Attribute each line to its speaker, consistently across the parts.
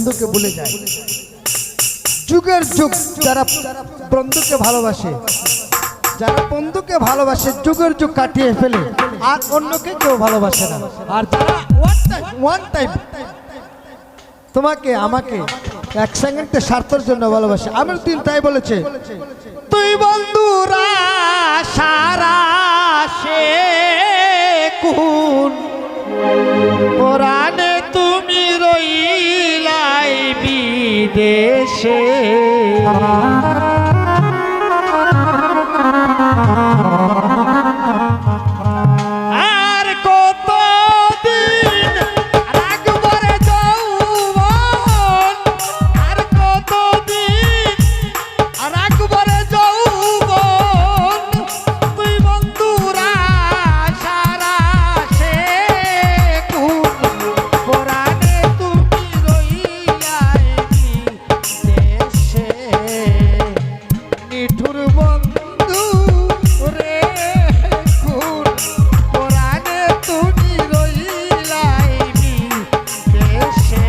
Speaker 1: বন্ধুকে ভুলে যায়। যুগের যুগ যারা বন্ধুকে ভালোবাসে, যারা বন্ধুকে ভালোবাসে যুগের যুগ কাটিয়ে ফেলে আর অন্যকে কেউ ভালোবাসে না। আর যারা ওয়ান টাইম তোমাকে আমাকে এক সেকেন্ডের স্বার্থের জন্য ভালোবাসে, আমির দিন তাই বলেছে, তুই বন্ধুরা সারা সে কোন পুরাণে তুমি রইলাই বিদেশে। আর কতদিন রাখবরে যৌবন, আর কতদিন রাখবরে যৌবন, তুই বন্ধুরা সারা সে কোন পুরাণে তুমি রইলাই বিদেশে। নিঠুর বন্ধু রে কোন পুরাণে তুমি রইলাই বিদেশে।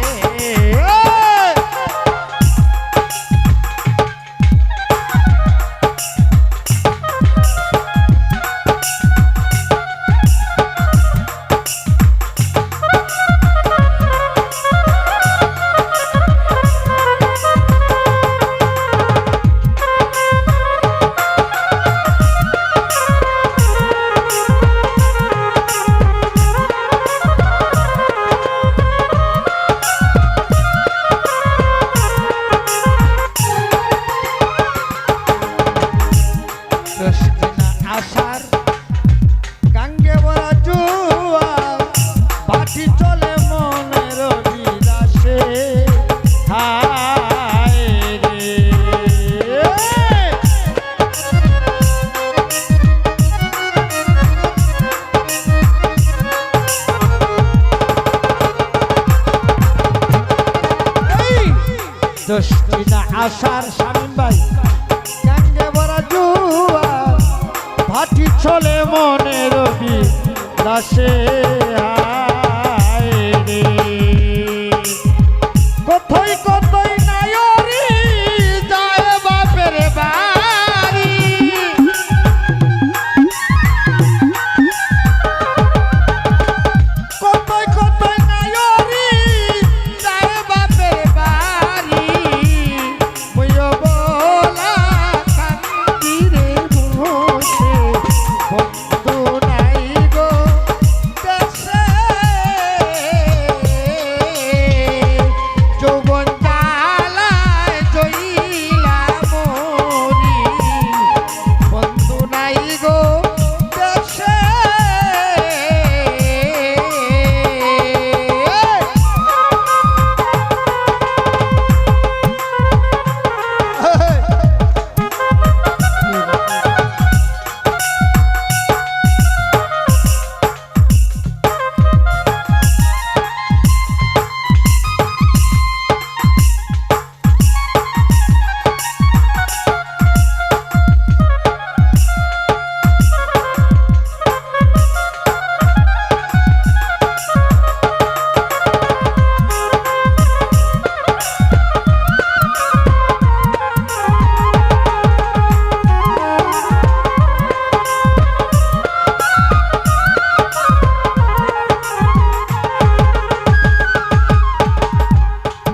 Speaker 1: আশার গাঙ্গে ভরা জোয়ার, ভাটি চলে মনের বিলাসে। হায় রে দোষটি না আশার শামীম ভাই, গাঙ্গে ভরা জোয়ার, ভাটি চলে মনের বিলাসে। হায় রে কোথায় কোথায় নায়রি যায় বাপের বাড়ি, কোথায় কোথায় নায়রি যায় বাপের বাড়ি। মুইও বলা কান্দি রে বসে, বন্ধু নাই গো দেশে। যৌবন জ্বালায় জইলা মরি, বন্ধু নাই গো দেশে।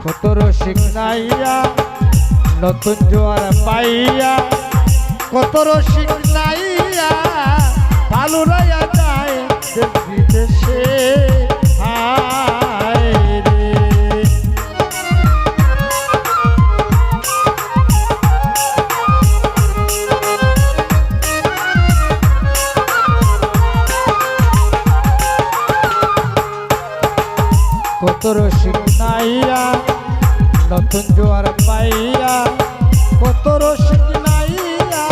Speaker 1: কত রসিক নাইয়া নতুন জোয়ার পাইয়া, কত রসিক নাইয়া ভালো রাইয়া যায় দেশ বিদেশে। হায় রে কত রসিক নাইয়া নতুন জোয়ার পাইয়া, কত রসিক নাইয়া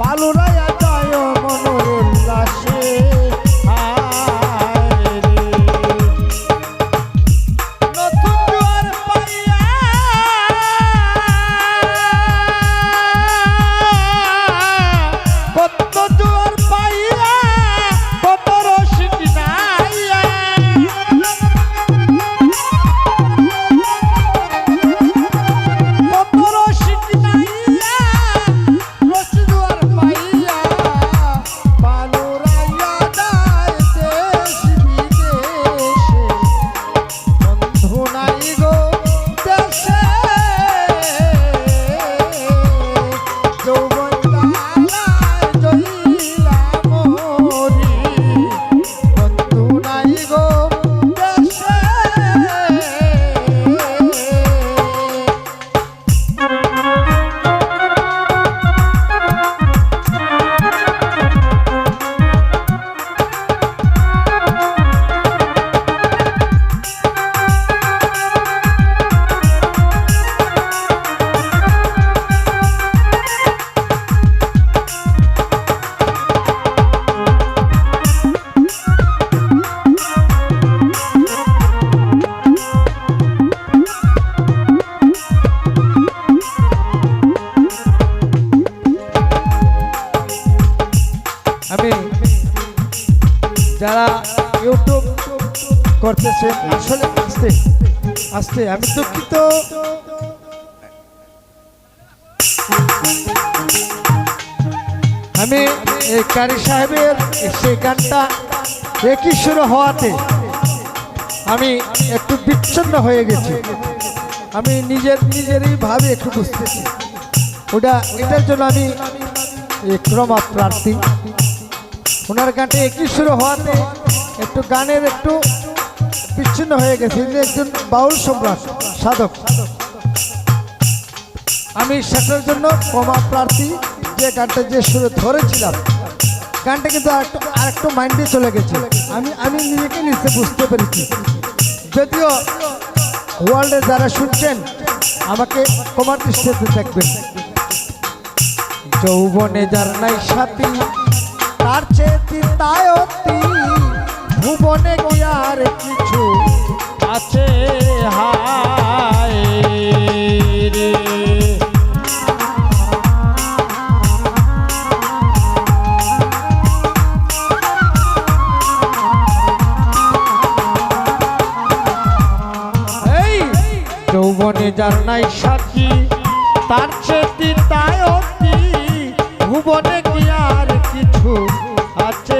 Speaker 1: ভালো রাইয়া যায় মনের উল্লাসে। হায় রে নতুন জোয়ার পাইয়া, কত জোয়ার পাইয়া, কত রসিক নাইয়া নাই গো দেশে যৌবন জ্বালায় জ্বলিলা মরি বন্ধু নাই গো দেশে আমি যারা ইউটিউব করতেছে আসলে আস্তে আস্তে আমি দুঃখিত আমি এই কারি সাহেবের সেই গানটা একই শুরু হওয়াতে আমি একটু বিচ্ছিন্ন হয়ে গেছি আমি নিজেরই ভাবে একটু বুঝতেছি এটার জন্য আমি ক্ষমা প্রার্থী ওনার গানটা একই শুরু হওয়াতে একটু গানের একটু বিচ্ছিন্ন হয়ে গেছে তিনি একজন বাউল সম্রাট সাধক আমি সেটার জন্য ক্ষমা প্রার্থী যে গানটা যে সুরে ধরেছিলাম গানটা কিন্তু আরেকটু মাইন্ডে চলে গেছে আমি নিজেকে নিজে বুঝতে পেরেছি যদিও ওয়ার্ল্ডে যারা শুনছেন আমাকে ক্ষমার দৃষ্টিতে দেখবেন যৌবনে যার নাই সাথী তার চেয়ে চিন্তায়তি ভুবনে কি আর কিছু আছে হায় রে এই যৌবনে যার নাই সাথী তার চেয়ে চিন্তায়তি ভুবনে কি আর কিছু আছে